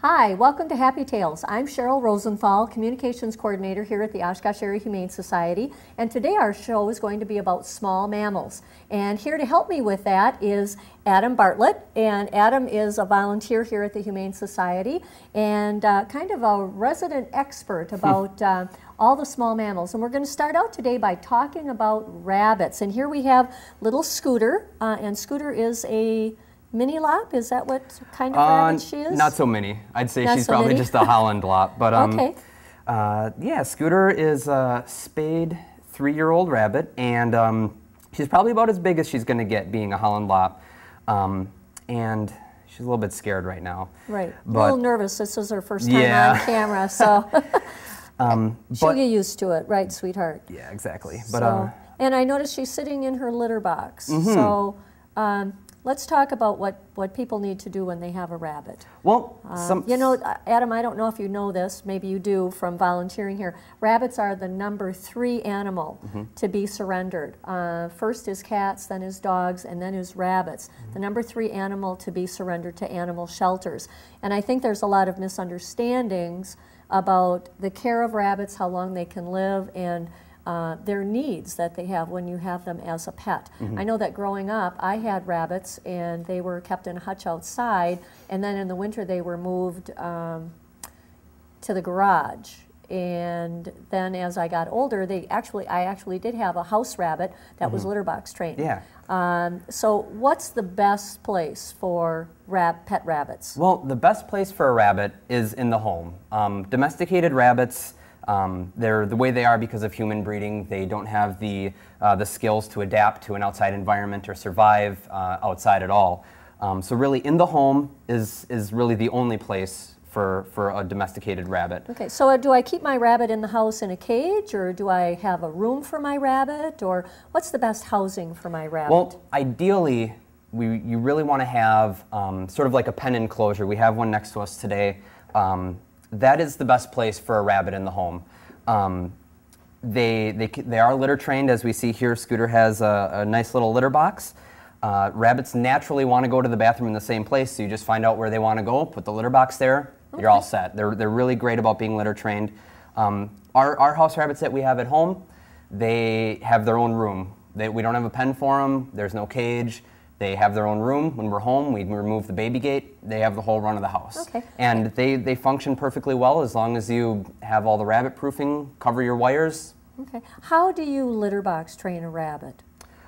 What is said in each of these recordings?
Hi, welcome to Happy Tales. I'm Cheryl Rosenthal, Communications Coordinator here at the Oshkosh Area Humane Society, and today our show is going to be about small mammals. And here to help me with that is Adam Bartlett, and Adam is a volunteer here at the Humane Society and kind of a resident expert about all the small mammals. And we're going to start out today by talking about rabbits. And here we have little Scooter, and Scooter is a mini lop? Is that what kind of rabbit she is? Not so mini. I'd say Not she's so probably mini? just a Holland lop. But Okay. yeah, Scooter is a spayed 3-year-old rabbit, and she's probably about as big as she's going to get, being a Holland lop. And she's a little bit scared right now. Right. But, a little nervous. This is her first time Yeah. on camera, so she'll but- get used to it, right, sweetheart? Yeah, exactly. But So, and I noticed she's sitting in her litter box. So let's talk about what people need to do when they have a rabbit. well, You know, Adam, I don't know if you know this, maybe you do from volunteering here. Rabbits are the number 3 animal to be surrendered. First is cats, then is dogs, and then is rabbits. The number 3 animal to be surrendered to animal shelters. And I think there's a lot of misunderstandings about the care of rabbits, how long they can live, and their needs that they have when you have them as a pet. I know that growing up, I had rabbits, and they were kept in a hutch outside, and then in the winter they were moved to the garage. And then as I got older, I actually did have a house rabbit that was litter box trained. Yeah. So what's the best place for pet rabbits? Well, the best place for a rabbit is in the home. Domesticated rabbits, they're the way they are because of human breeding. They don't have the skills to adapt to an outside environment or survive outside at all. So really, in the home is really the only place for a domesticated rabbit. Okay, so do I keep my rabbit in the house in a cage, or do I have a room for my rabbit, or what's the best housing for my rabbit? Well, ideally, you really want to have sort of like a pen enclosure. We have one next to us today. That is the best place for a rabbit in the home. They are litter trained, as we see here. Scooter has a nice little litter box. Rabbits naturally want to go to the bathroom in the same place, so you just find out where they want to go, put the litter box there, you're all set. They're really great about being litter trained. Our house rabbits that we have at home, they have their own room. We don't have a pen for them, there's no cage. They have their own room. When we're home, we remove the baby gate. They have the whole run of the house. Okay. And they function perfectly well as long as you have all the rabbit proofing, cover your wires. Okay. How do you litter box train a rabbit?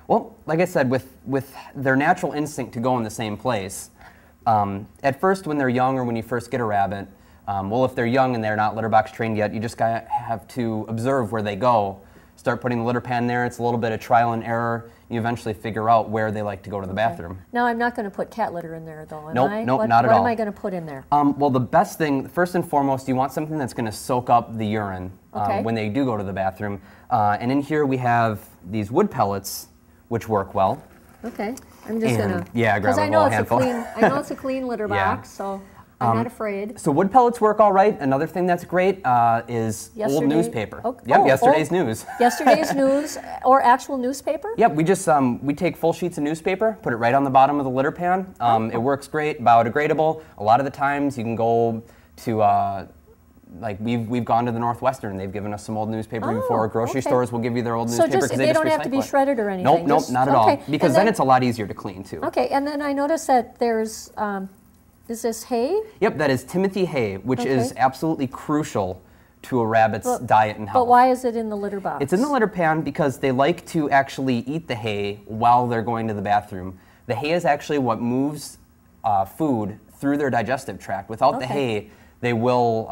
Well, like I said, with their natural instinct to go in the same place, at first when they're young or when you first get a rabbit, well, if they're young and they're not litter box trained yet, you just have to observe where they go. Start putting the litter pan there. It's a little bit of trial and error. You eventually figure out where they like to go to the bathroom. Now, I'm not going to put cat litter in there, though, am Nope, I? nope, not at all. all. What am I going to put in there? Well, the best thing, first and foremost, you want something that's going to soak up the urine when they do go to the bathroom. And in here we have these wood pellets, which work well. Okay. I'm just going to... Yeah, grab a little handful. I know it's a clean litter Yeah. box, so I'm not afraid. So wood pellets work all right. Another thing that's great is old newspaper. Yesterday's news. Yesterday's news or actual newspaper? Yep, we just we take full sheets of newspaper, put it right on the bottom of the litter pan. It works great, biodegradable. A lot of the times you can go to like we've gone to the Northwestern. They've given us some old newspaper before. Grocery stores will give you their old newspaper because they don't have to be shredded or anything. Nope, not at all. Because then it's a lot easier to clean too. Okay, and then I noticed that there's is this hay? Yep, that is Timothy hay, which is absolutely crucial to a rabbit's diet and health. But why is it in the litter box? It's in the litter pan because they like to actually eat the hay while they're going to the bathroom. The hay is actually what moves food through their digestive tract. Without the hay, they will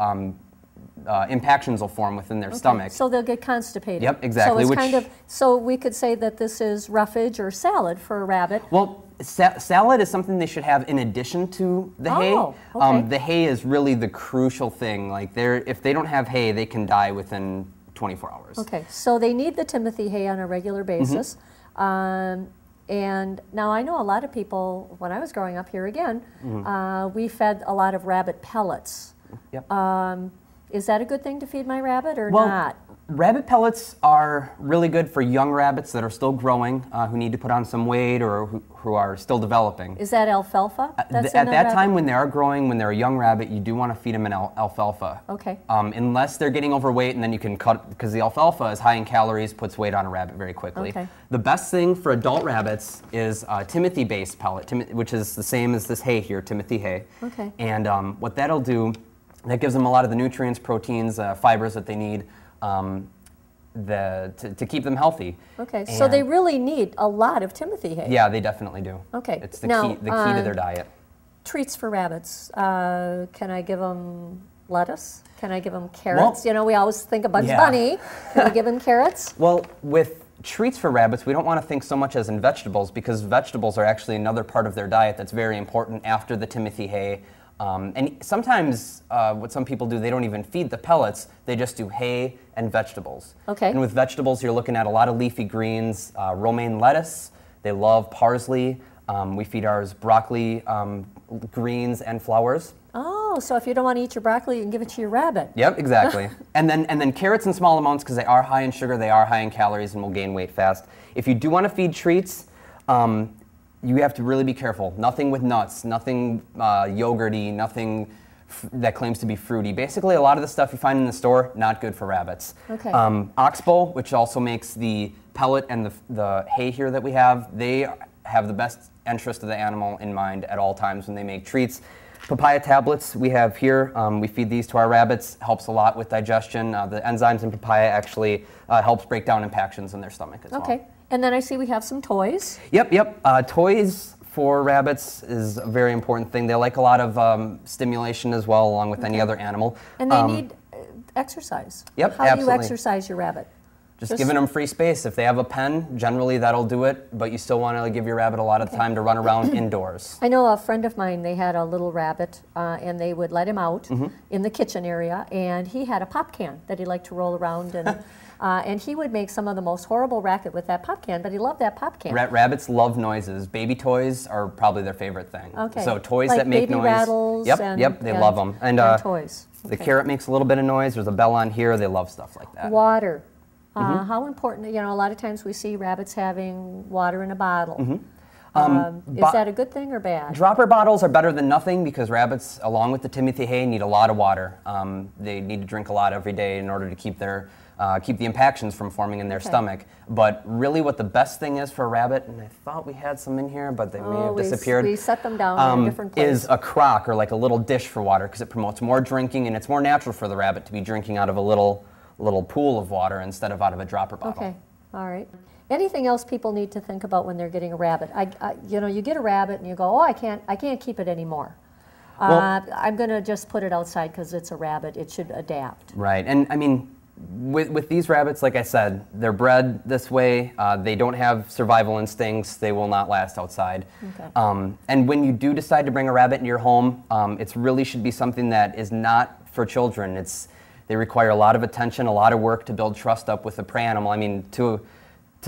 impactions will form within their stomach. So they'll get constipated. Yep, exactly. So it's so we could say that this is roughage or salad for a rabbit. Well, salad is something they should have in addition to the hay. Okay. The hay is really the crucial thing. Like if they don't have hay, they can die within 24 hours. Okay, so they need the Timothy hay on a regular basis. And now I know a lot of people, when I was growing up here again, we fed a lot of rabbit pellets. Yep. Is that a good thing to feed my rabbit or Well, not? Rabbit pellets are really good for young rabbits that are still growing, who need to put on some weight or who are still developing. Is that alfalfa? At that time, when they are growing, when they're a young rabbit, you do want to feed them an alfalfa. Okay. Unless they're getting overweight, and then you can cut, because the alfalfa is high in calories, puts weight on a rabbit very quickly. Okay. The best thing for adult rabbits is Timothy-based pellet, which is the same as this hay here, Timothy hay. Okay. And what that'll do, that gives them a lot of the nutrients, proteins, fibers that they need to keep them healthy. Okay, so they really need a lot of Timothy hay. Yeah, they definitely do. Okay. It's the key to their diet. Treats for rabbits. Can I give them lettuce? Can I give them carrots? You know, we always think of Bugs Bunny. Can we give them carrots? Well, with treats for rabbits, we don't want to think so much as in vegetables, because vegetables are actually another part of their diet that's very important after the Timothy hay. And sometimes what some people do, they don't even feed the pellets, they just do hay and vegetables. Okay. And with vegetables, you're looking at a lot of leafy greens, romaine lettuce, they love parsley, we feed ours broccoli, greens, and flowers. Oh, so if you don't want to eat your broccoli, you can give it to your rabbit. Yep, exactly. and then carrots in small amounts, because they are high in sugar, they are high in calories, and will gain weight fast. If you do want to feed treats, you have to really be careful. Nothing with nuts, nothing yogurty, nothing that claims to be fruity. Basically, a lot of the stuff you find in the store, not good for rabbits. Okay. Oxbow, which also makes the pellet and the hay here that we have, they have the best interest of the animal in mind at all times when they make treats. Papaya tablets we have here, we feed these to our rabbits, helps a lot with digestion. The enzymes in papaya actually helps break down impactions in their stomach as well. Okay. And then I see we have some toys. Yep. Toys for rabbits is a very important thing. They like a lot of stimulation as well, along with any other animal. And they need exercise. Yep, How do you exercise your rabbit? Just giving them free space. If they have a pen, generally that'll do it, but you still want to give your rabbit a lot of time to run around indoors. I know a friend of mine, they had a little rabbit, and they would let him out in the kitchen area, and he had a pop can that he liked to roll around, and he would make some of the most horrible racket with that pop can, but he loved that pop can. Rabbits love noises. Baby toys are probably their favorite thing. Okay. So toys like that make baby noise. rattles Yep, they love them. And toys. The carrot makes a little bit of noise. There's a bell on here. They love stuff like that. Water. How important, you know, a lot of times we see rabbits having water in a bottle. Is that a good thing or bad? Dropper bottles are better than nothing, because rabbits, along with the Timothy hay, need a lot of water. They need to drink a lot every day in order to keep the impactions from forming in their stomach. But really what the best thing is for a rabbit, and I thought we had some in here, but they may have disappeared. We set them down in a different place. Is a crock, or like a little dish for water, because it promotes more drinking, and it's more natural for the rabbit to be drinking out of a little pool of water instead of out of a dropper bottle. Okay, all right. Anything else people need to think about when they're getting a rabbit? You know, you get a rabbit and you go, oh, I can't keep it anymore. I'm going to just put it outside because it's a rabbit. It should adapt. Right, and I mean, with these rabbits, like I said, they're bred this way. They don't have survival instincts. They will not last outside. Okay. And when you do decide to bring a rabbit into your home, it really should be something that is not for children. They require a lot of attention, a lot of work to build trust up with the prey animal. I mean, to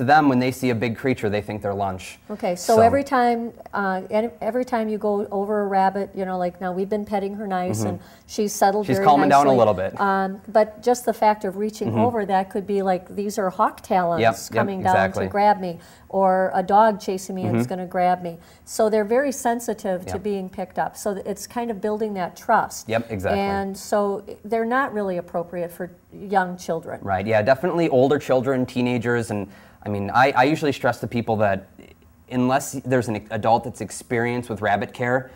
them, when they see a big creature, they think they're lunch. Okay, so every time you go over a rabbit, you know, like now we've been petting her nice and she's settled very nicely. She's calming down a little bit. But just the fact of reaching over, that could be like, these are hawk talons coming down to grab me, or a dog chasing me and is going to grab me. So they're very sensitive to being picked up. So it's kind of building that trust. Yep, exactly. And so they're not really appropriate for young children. Right, yeah, definitely older children, teenagers, and I mean, I usually stress to people that unless there's an adult that's experienced with rabbit care,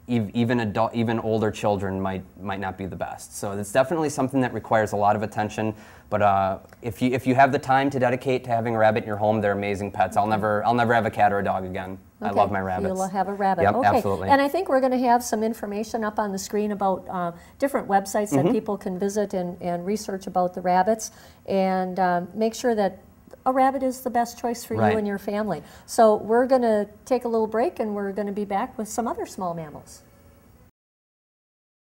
even older children might not be the best. So it's definitely something that requires a lot of attention. But if you have the time to dedicate to having a rabbit in your home, they're amazing pets. I'll never have a cat or a dog again. Okay. I love my rabbits. You'll have a rabbit. Yep, okay. Absolutely. And I think we're going to have some information up on the screen about different websites that people can visit and research about the rabbits, and make sure that a rabbit is the best choice for you and your family. So we're going to take a little break, and we're going to be back with some other small mammals.